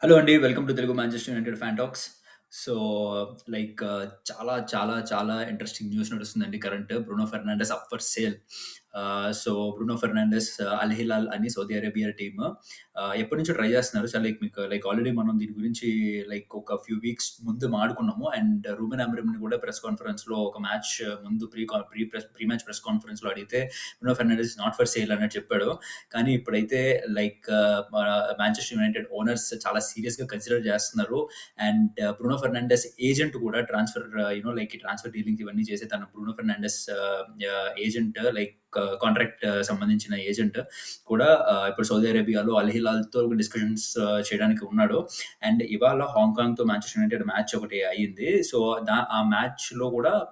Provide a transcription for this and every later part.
Hello అండి. Welcome to Telugu Manchester United fan talks. So, చాలా చాలా చాలా ఇంట్రెస్టింగ్ న్యూస్ నడుస్తుందండి current. Bruno Fernandes up for sale. So, Bruno Fernandes Al Hilal అని Saudi Arabia team ఎప్పటినుంచో try చేస్తున్నారు. So, మీకు ఆల్రెడీ మనం దీని గురించి ఒక ఫ్యూ వీక్స్ ముందు మాట్లాడుకున్నాము. అండ్ రూబెన్ అమోరిమ్‌ని కూడా ప్రెస్ కాన్ఫరెన్స్‌లో ఒక మ్యాచ్ ముందు ప్రీ మ్యాచ్ ప్రెస్ కాన్ఫరెన్స్‌లో అడిగితే Bruno Fernandes is not for sale అన్నట్టు చెప్పాడు. కానీ ఇప్పుడైతే మన మాంచెస్టర్ యునైటెడ్ ఓనర్స్ చాలా సీరియస్‌గా కన్సిడర్ చేస్తున్నారు. అండ్ బ్రూనో ఫెర్నాండెస్ ఏజెంట్ కూడా ట్రాన్స్‌ఫర్ ఈ ట్రాన్స్‌ఫర్ డీలింగ్స్ ఇవన్నీ చేసే తన బ్రూనో ఫెర్నాండెస్ ఏజెంట్ కాంట్రాక్ట్ సంబంధించిన ఏజెంట్ కూడా ఇప్పుడు సౌదీ అరేబియాలో అల్ హిలాల్‌తో డిస్కషన్స్ చేయడానికి ఉన్నాడు. అండ్ ఇవాళ హాంకాంగ్‌తో మాంచెస్టర్ యునైటెడ్ మ్యాచ్ ఒకటి అయింది. సో, ఆ మ్యాచ్‌లో కూడా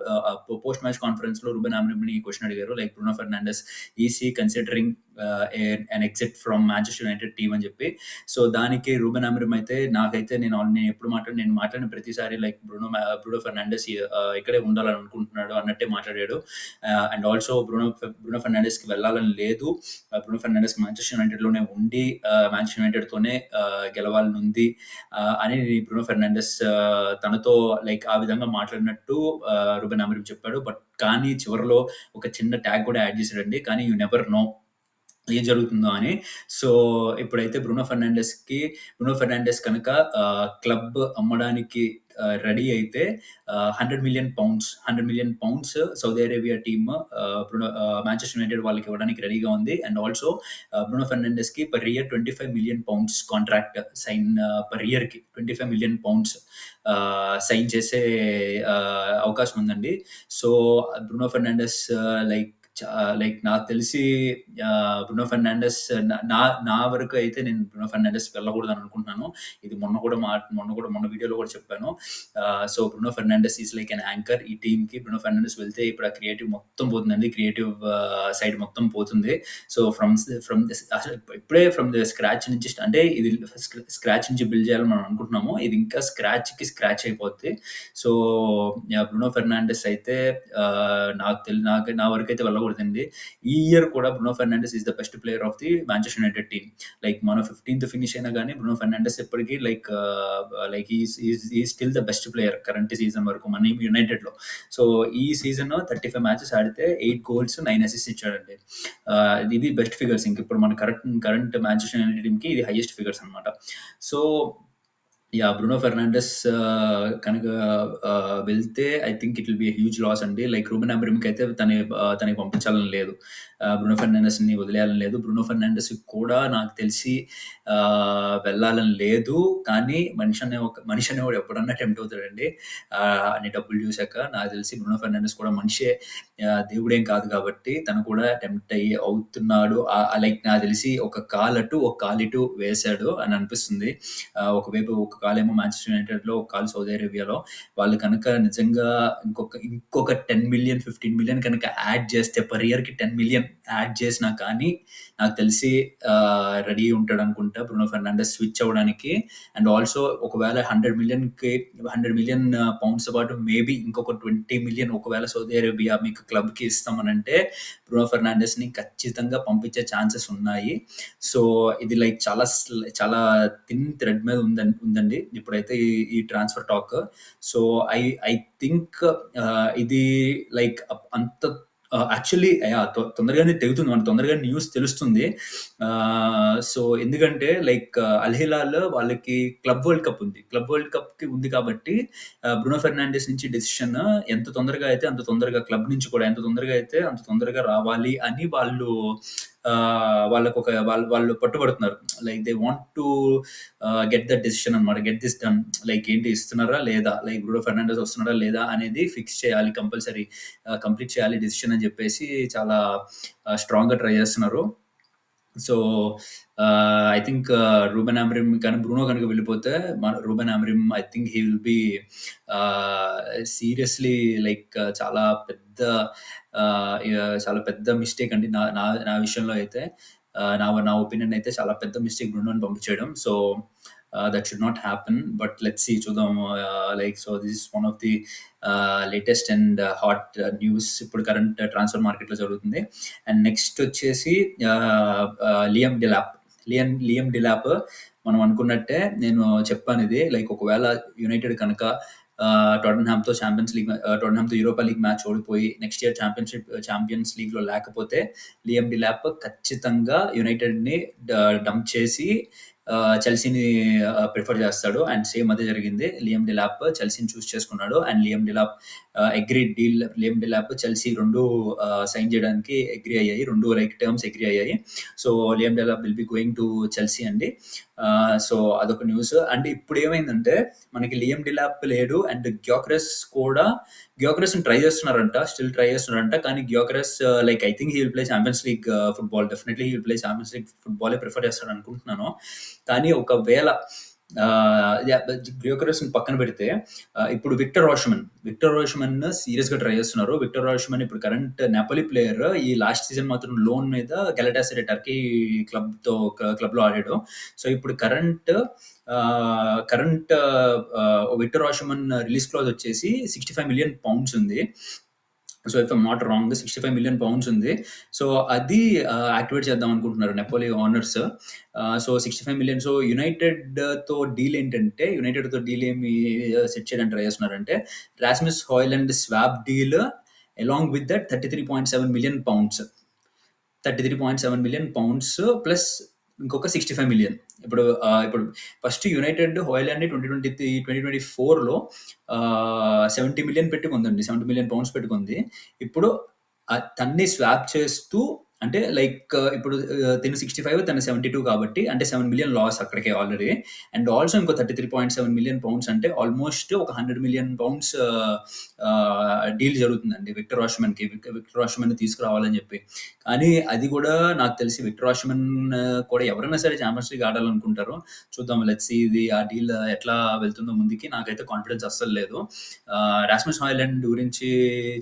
పోస్ట్ మ్యాచ్ కాన్ఫరెన్స్‌లో రూబెన్ అమోరిమ్‌ని క్వెషన్ అడిగారు. Bruno Fernandes is he considering an exit from Manchester United team అని చెప్పి. సో, దానికి రూబెన్ అమోరిమ్ అయితే నాకైతే నేను మాట్లాడిన ప్రతిసారి బ్రూనో ఫెర్నాండెస్ ఇక్కడే ఉండాలని అనుకుంటున్నాడు అన్నట్టే మాట్లాడాడు. అండ్ ఆల్సో బ్రూనో ఫెర్నాండెస్‌కి వెళ్ళాలని లేదు. బ్రూనో ఫెర్నాండెస్ మాంచెస్టర్ యునైటెడ్‌లోనే ఉండి మాంచెస్టర్ యునైటెడ్‌తోనే గెలవాలని ఉంది అని బ్రూనో ఫెర్నాండెస్ తనతో ఆ విధంగా మాట్లాడినట్టు రూబెన్ అమోరిమ్ చెప్పాడు. కానీ చివరిలో ఒక చిన్న ట్యాగ్ కూడా యాడ్ చేసాడండి. కానీ యూ నెవర్ నో ఏం జరుగుతుందో అని. సో, ఇప్పుడైతే బ్రూనో ఫెర్నాండెస్ కనుక క్లబ్ అమ్మడానికి రెడీ అయితే £100,000,000 Saudi Arabia team Manchester United వాళ్ళకి ఇవ్వడానికి రెడీగా ఉంది. అండ్ ఆల్సో బ్రూనో ఫెర్నాండెస్‌కి per year £25,000,000 contract sign per ఇయర్‌కి £25,000,000 సైన్ చేసే అవకాశం ఉందండి. సో, బ్రూనో ఫెర్నాండెస్ లైక్ చ నాకు తెలిసి బ్రూనో ఫెర్నాండెస్ నా నా నా వరకు అయితే నేను బ్రూనో ఫెర్నాండెస్ వెళ్ళకూడదని అనుకుంటున్నాను. ఇది మొన్న వీడియోలో కూడా చెప్పాను. So, Bruno Fernandes is like an anchor ఈ టీమ్‌కి. బ్రూనో ఫెర్నాండెస్ వెళ్తే ఇప్పుడు ఆ క్రియేటివ్ మొత్తం పోతుందండి. క్రియేటివ్ సైడ్ మొత్తం పోతుంది. సో, ఫ్రమ్ దిస్ అసలు ఇప్పుడే ఫ్రమ్ ది స్క్రాచ్ నుంచి అంటే ఇది స్క్రాచ్ నుంచి బిల్డ్ చేయాలని మనం అనుకుంటున్నాము. ఇది ఇంకా స్క్రాచ్‌కి స్క్రాచ్ అయిపోద్ది. సో, బ్రూనో ఫెర్నాండెస్ అయితే నా వరకైతే వెళ్ళకూడదండి. ఈ ఇయర్ కూడా Bruno Fernandes is the best player of the Manchester United team. మనం 15థ్ ఫినిష్ అయినా గానీ బ్రూనో ఫెర్నాండెస్ ఎప్పటికీ is still the best player current season వరకు మన యునైటెడ్‌లో. సో, ఈ సీజన్ 35 మ్యాచెస్ ఆడితే 8 గోల్స్, 9 అసిస్ట్స్ ఇచ్చాడండి. ఇది బెస్ట్ ఫిగర్స్. ఇప్పుడు మన కరెంట్ మాంచెస్టర్ యునైటెడ్ టీమ్‌కి ఇది హైయెస్ట్ ఫిగర్స్ అన్నమాట. సో, బ్రూనో ఫెర్నాండెస్ కనుక వెళ్తే I think it will be a huge loss అండి. రూబెన్ అమోరిమ్‌కి అయితే తనకి పంపించాలని లేదు. బ్రూనో ఫెర్నాండెస్‌ని వదిలేయాలని లేదు. బ్రూనో ఫెర్నాండెస్‌కి కూడా నాకు తెలిసి వెళ్ళాలని లేదు. కానీ మనిషి అనేవాడు ఎప్పుడన్నా టెంప్ట్ అవుతాడండి. అన్ని డబ్బులు చూసాక. నాకు తెలిసి బ్రూనో ఫెర్నాండెస్ కూడా మనిషే. దేవుడేం కాదు కాబట్టి తను కూడా టెంప్ట్ అవుతున్నాడు. నాకు తెలిసి ఒక కాలు అటు, ఒక కాలు ఇటు వేశాడు అని అనిపిస్తుంది. ఒకవైపు ఒక కాలేమో మాంచెస్టర్ యునైటెడ్‌లో, ఒక కాలు సౌదీ అరేబియాలో. వాళ్ళు కనుక నిజంగా ఇంకొక 10,000,000, 15,000,000 కనుక యాడ్ చేస్తే పర్ ఇయర్‌కి 10,000,000 యాడ్ చేసినా కానీ నాకు తెలిసి రెడీ ఉంటాడనుకుంటా బ్రూనో ఫెర్నాండెస్ స్విచ్ అవ్వడానికి. అండ్ ఆల్సో ఒకవేళ 100,000,000 పౌండ్స్‌తో పాటు మేబీ ఇంకొక 20,000,000 ఒకవేళ సౌదీ అరేబియా మీకు క్లబ్‌కి ఇస్తామనంటే బ్రూనో ఫెర్నాండెస్‌ని ఖచ్చితంగా పంపించే ఛాన్సెస్ ఉన్నాయి. సో, ఇది చాలా థిన్ థ్రెడ్ మీద ఉందండి. ఇప్పుడైతే ఈ transfer talk. So, I I think ఇది అంత యాక్చువల్లీ తొందరగానే తెగుతుంది. మనకు తొందరగానే న్యూస్ తెలుస్తుంది. సో, ఎందుకంటే అల్ హిలాల్ వాళ్ళకి క్లబ్ వరల్డ్ కప్ ఉంది. క్లబ్ వరల్డ్ కప్‌కి ఉంది కాబట్టి బ్రూనో ఫెర్నాండెస్ నుంచి డెసిషన్ ఎంత తొందరగా అయితే అంత తొందరగా క్లబ్ నుంచి కూడా ఎంత తొందరగా అయితే అంత తొందరగా రావాలి అని వాళ్ళు పట్టుబడుతున్నారు. They want to get the decision అన్నమాట. Get this done. ఏంటి ఇస్తున్నారా లేదా? బ్రూనో ఫెర్నాండెస్ వస్తున్నాడా లేదా? అనేది ఫిక్స్ చేయాలి కంపల్సరీ. కంప్లీట్ చేయాలి డెసిషన్ అని చెప్పేసి చాలా స్ట్రాంగ్‌గా ట్రై చేస్తున్నారు. So, I think Reuben Amorim కానీ బ్రూనో గనుక వెళ్ళిపోతే Reuben Amorim I think he will be seriously చాలా పెద్ద చాలా పెద్ద మిస్టేక్ అండి. నా నా నా విషయంలో అయితే నా ఒపీనియన్ అయితే చాలా పెద్ద మిస్టేక్ బ్రూనోని పంపించేయడం. So, that should not happen. But let's see చూద్దాం. So, this is one of the latest and hot news ఇప్పుడు కరెంట్ ట్రాన్స్‌ఫర్ మార్కెట్‌లో జరుగుతుంది. అండ్ నెక్స్ట్ వచ్చేసి లియామ్ డెలాప్. లియామ్ డెలాప్ మనం అనుకున్నట్టే నేను చెప్పానిది. లైక్ ఒకవేళ యునైటెడ్ కనుక టోటెన్‌హామ్‌తో యూరోపా లీగ్ మ్యాచ్ ఓడిపోయి నెక్స్ట్ ఇయర్ ఛాంపియన్స్ లీగ్‌లో లేకపోతే లియామ్ డెలాప్ ఖచ్చితంగా యునైటెడ్‌ని డంప్ చేసి చెల్సీని ప్రిఫర్ చేస్తాడు. అండ్ సేమ్ అదే జరిగింది. లియామ్ డెలాప్ చెల్సీని చూస్ చేసుకున్నాడు. And Liam Delap agreed deal. Liam Delap, Chelsea 2 sign చేయడానికి అగ్రీ అయ్యాయి. 2 లైక్ టర్మ్స్ అగ్రీ అయ్యాయి. So Liam Delap will be going to Chelsea అండి. సో అదొక న్యూస్. అండ్ ఇప్పుడు ఏమైందంటే మనకి లియామ్ డెలాప్ లేడు అండ్ గ్యోకరెస్ ట్రై చేస్తున్నారంట. స్టిల్ ట్రై చేస్తున్నారంట. కానీ Gyokeres like I think he will play Champions League football. Definitely he will play Champions League ఫుట్బాలే ప్రిఫర్ చేస్తాడు అనుకుంటున్నాను. కానీ ఒకవేళ గ్యోకరెస్ పక్కన పెడితే ఇప్పుడు విక్టర్ ఓషమన్ సీరియస్ గా ట్రై చేస్తున్నారు. విక్టర్ ఓషమన్ ఇప్పుడు కరెంట్ నెపోలి ప్లేయర్. ఈ లాస్ట్ సీజన్ మాత్రం లోన్ మీద గెలటాసరే టర్కీ క్లబ్ లో ఆడాడు. సో ఇప్పుడు current Victor Osimhen release clause వచ్చేసి 65 మిలియన్ పౌండ్స్ ఉంది. So if I'm not wrong 65 million pounds ఉంది. సో అది యాక్టివేట్ చేద్దాం అనుకుంటున్నారు Napoli owners. So 65 million. So యునైటెడ్తో డీల్ ఏమి సెట్ చేయడానికి ట్రై చేస్తున్నారంటే Rasmus Hojlund swap deal along with that 33.7 million pounds. 33.7 million pounds plus ఇంకొక 65 మిలియన్. ఇప్పుడు ఫస్ట్ యునైటెడ్ హాయ్లాండ్ 2024లో 70 మిలియన్ పెట్టుకుందండి. 70 మిలియన్ పౌండ్స్ పెట్టుకుంది. ఇప్పుడు తన్ని స్వాప్ చేస్తూ అంటే లైక్ ఇప్పుడు తిను 65 తను 72 కాబట్టి అంటే 7 మిలియన్ లాస్ అక్కడికే ఆల్రెడీ. అండ్ ఆల్సో ఇంకో 33.7 మిలియన్ పౌండ్స్ అంటే ఆల్మోస్ట్ ఒక 100 మిలియన్ పౌండ్స్ డీల్ జరుగుతుందండి విక్టర్ ఓషమన్ తీసుకురావాలని చెప్పి. కానీ అది కూడా నాకు తెలిసి విక్టర్ ఓషమన్ కూడా ఎవరైనా సరే ఛాంపియన్స్ లీగ్ ఆడాలనుకుంటారు. చూద్దాం, లెట్స్ సీ ఇది ఆ డీల్ ఎట్లా వెళ్తుందో ముందుకి. నాకైతే కాన్ఫిడెన్స్ అస్సలు లేదు. రాస్మస్ హాయ్లాండ్ గురించి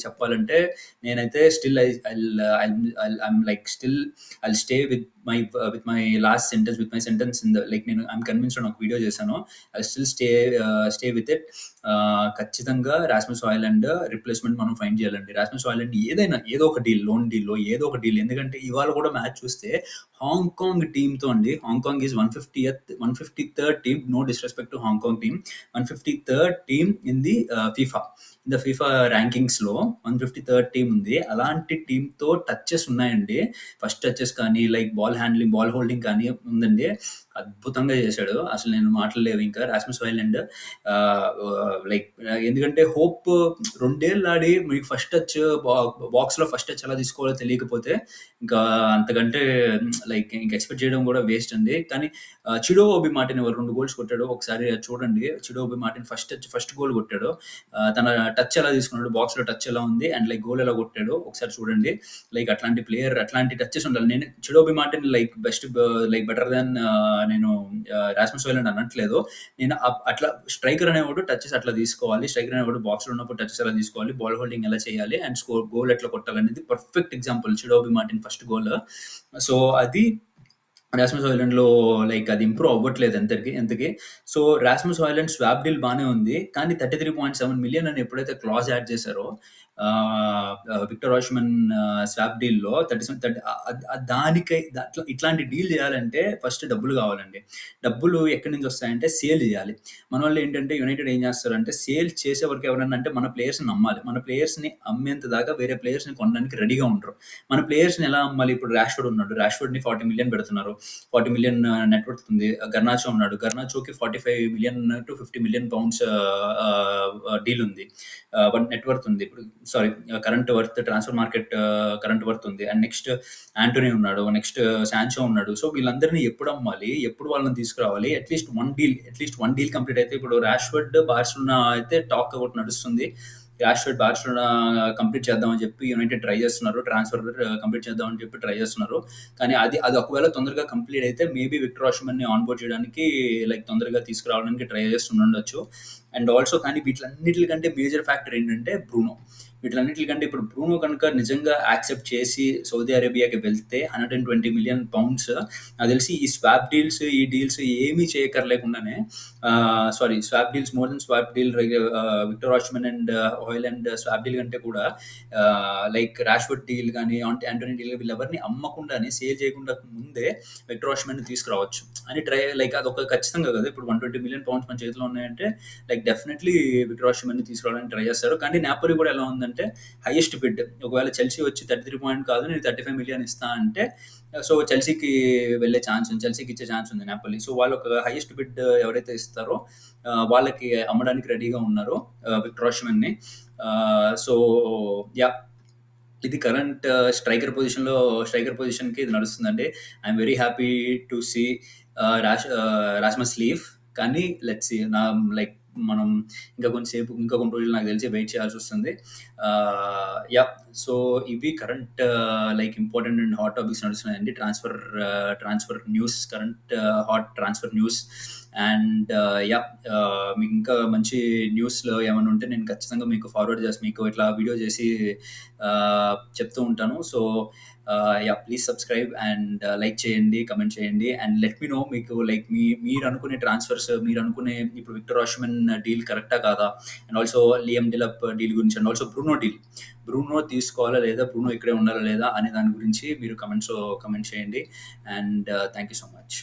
చెప్పాలంటే నేనైతే still I'll stay with my last sentence, with my sentence in the like నేను I'm convinced అని ఒక వీడియో చేశాను. I'll still stay with it. ఖచ్చితంగా రాస్మస్ హాయ్లాండ్ రిప్లేస్మెంట్ మనం ఫైండ్ చేయాలండి. రాస్మస్ హాయ్లాండ్ ఏదో ఒక డీల్, లోన్ డీల్ ఏదో ఒక డీల్. ఎందుకంటే ఇవాళ కూడా మ్యాచ్ చూస్తే హాంకాంగ్ టీంతో అండి. Hong Kong is 153rd team. No disrespect to Hong Kong team. 153rd team in the FIFA rankings లో 153rd టీమ్ ఉంది. అలాంటి టీంతో టచెస్ ఉన్నాయండి. ఫస్ట్ టచెస్ కానీ like ball handling, ball holding కానీ ఉందండి. అద్భుతంగా చేశాడు. అసలు నేను మాట్లాడలేవు ఇంకా రాస్మస్ హాయ్లాండ్. లైక్ ఎందుకంటే హోప్ 2 ఏళ్ళు ఆడి మీకు ఫస్ట్ టచ్ బాక్స్ లో ఫస్ట్ టచ్ ఎలా తీసుకోవాలో తెలియకపోతే ఇంకా అంతకంటే లైక్ ఇంకా ఎక్స్పెక్ట్ చేయడం కూడా వేస్ట్ అండి. కానీ చిడో ఓబి మార్టిన్ 2 గోల్స్ కొట్టాడు. ఒకసారి చూడండి. Chido Obi Martin first goal కొట్టాడు. తన టచ్ ఎలా తీసుకున్నాడు, బాక్స్ లో టచ్ ఎలా ఉంది అండ్ లైక్ గోల్ ఎలా కొట్టాడు ఒకసారి చూడండి. లైక్ అట్లాంటి ప్లేయర్, అట్లాంటి టచెస్ ఉండాలి. నేను Chido Obi Martin like better than నేను రాస్మస్ హాయ్లాండ్ అనట్లేదు. నేను అట్లా స్ట్రైకర్ అనేవాడు టచెస్ అట్లా తీసుకోవాలి. స్ట్రైకర్ అనేవాడు బాక్స్ లో ఉన్నప్పుడు టచెస్ ఎలా తీసుకోవాలి, బాల్ హోల్డింగ్ ఎలా చేయాలి అండ్ గోల్ ఎట్లా కొట్టాలనేది perfect example Chido Obi Martin first goal. So అది రాస్మస్ హాయ్లాండ్ లో లైక్ అది ఇంప్రూవ్ అవ్వట్లేదు ఎంతకి. So Rasmus Hojlund swap deal బానే ఉంది. కానీ 33.7 మిలియన్ అని ఎప్పుడైతే క్లాజ్ యాడ్ చేశారో విక్టర్ ఓషమన్ స్వాప్ డీల్ లో దానికై ఇట్లాంటి డీల్ చేయాలంటే ఫస్ట్ డబ్బులు కావాలండి. డబ్బులు ఎక్కడి నుంచి వస్తాయంటే సేల్ చేయాలి. మన వాళ్ళు ఏంటంటే యునైటెడ్ ఏం చేస్తారంటే సేల్ చేసే వరకు ఎవరైనా అంటే మన ప్లేయర్స్ నమ్మాలి. మన ప్లేయర్స్ ని అమ్మేంత దాకా వేరే ప్లేయర్స్ ని కొనడానికి రెడీగా ఉంటారు. మన ప్లేయర్స్ ని ఎలా అమ్మాలి? ఇప్పుడు రాష్ఫోర్డ్ ఉన్నాడు. రాష్ఫోర్డ్ ని 40 మిలియన్ పెడుతున్నారు. 40 మిలియన్ నెట్వర్త్ ఉంది. గర్నాచో ఉన్నాడు. గర్నాచోకి 45 million to 50 million pounds deal ఉంది. నెట్వర్త్ ఉంది. ఇప్పుడు current worth, transfer market current worth ఉంది. అండ్ నెక్స్ట్ ఆంటోనీ ఉన్నాడు. నెక్స్ట్ శాంచో ఉన్నాడు. సో వీళ్ళందరినీ ఎప్పుడు అమ్మాలి, ఎప్పుడు వాళ్ళని తీసుకురావాలి? అట్లీస్ట్ వన్ డీల్ కంప్లీట్ అయితే ఇప్పుడు రాష్ఫోర్డ్ బార్సిలోనా అయితే టాక్ ఒకటి నడుస్తుంది. రాష్ఫోర్డ్ బార్సిలోనా కంప్లీట్ చేద్దామని చెప్పి యునైటెడ్ ట్రై చేస్తున్నారు. ట్రాన్స్ఫర్ కంప్లీట్ చేద్దామని చెప్పి ట్రై చేస్తున్నారు. కానీ అది ఒకవేళ తొందరగా కంప్లీట్ అయితే మేబీ విక్టర్ ఓషమన్ ని ఆన్ బోర్డ్ చేయడానికి లైక్ తొందరగా తీసుకురావడానికి ట్రై చేస్తుండొచ్చు. అండ్ ఆల్సో కానీ వీటిలన్నిటికంటే మేజర్ ఫ్యాక్టర్ ఏంటంటే బ్రూనో. వీటిలన్నిటికంటే ఇప్పుడు బ్రూనో కనుక నిజంగా యాక్సెప్ట్ చేసి సౌదీ అరేబియాకి వెళ్తే £120 మిలియన్, నాకు తెలిసి ఈ స్వాప్ డీల్స్, ఈ డీల్స్ ఏమీ చేయక్కర్లేకుండానే, sorry, swap deals, more than swap deal, Victor Osimhen and Hojlund swap deal కంటే కూడా లైక్ రాష్వర్డ్ డీల్ కానీ, ఆంటోనీ డీల్, వీళ్ళెవరిని అమ్మకుండానే, సేల్ చేయకుండా ముందే విక్టర్ వాష్మెన్ తీసుకురావచ్చు అని ట్రై, లైక్ అదొక ఖచ్చితంగా కదా. ఇప్పుడు £120 మిలియన్ మన చేతిలో ఉన్నాయంటే లైక్ డెఫినెట్లీ విక్టర్ వాష్మెన్ తీసుకురావడానికి ట్రై చేస్తారు. కానీ నాపోలి కూడా ఎలా ఉందంటే హైయెస్ట్ బిడ్, ఒకవేళ చెల్సీ వచ్చి 33 పాయింట్ కాదు నేను 35 మిలియన్ ఇస్తా అంటే, సో చెల్సీకి వెళ్ళే ఛాన్స్ ఉంది, చెల్సీకి ఇచ్చే ఛాన్స్ ఉంది నాపోలి. సో వాళ్ళు ఒక హైయెస్ట్ బిడ్ ఎవరైతే ఇస్తారో వాళ్ళకి అమ్మడానికి రెడీగా ఉన్నారు విక్టర్ వాష్మెన్ని. సో యా, ఇది కరెంట్ స్ట్రైకర్ పొజిషన్కి ఇది నడుస్తుందండి. I'm very happy to see Rasmus leave. కానీ లెట్స్ సీ, నా లైక్ మనం ఇంకా కొన్ని రోజులు నాకు తెలిసి వెయిట్ చేయాల్సి వస్తుంది. యా, సో ఇవి current like important and hot topics నడుస్తున్నాయండి. Transfer news, current hot transfer news. And yeah, మీకు ఇంకా మంచి న్యూస్లో ఏమైనా ఉంటే నేను ఖచ్చితంగా మీకు ఫార్వర్డ్ చేసి, మీకు ఇట్లా వీడియో చేసి చెప్తూ ఉంటాను. So yeah, please subscribe and like చేయండి, కమెంట్ చేయండి, అండ్ లెట్ మీ నో మీకు లైక్ మీరు అనుకునే ట్రాన్స్ఫర్స్, మీరు అనుకునే ఇప్పుడు విక్టర్ వాష్మెన్ డీల్ కరెక్టా కాదా, అండ్ ఆల్సో లియామ్ డెలాప్ డీల్ గురించి, అండ్ ఆల్సో బ్రూనో తీసుకోవాలా లేదా, బ్రూనో ఇక్కడే ఉండాలా లేదా అనే దాని గురించి మీరు కమెంట్ చేయండి. And thank you so much.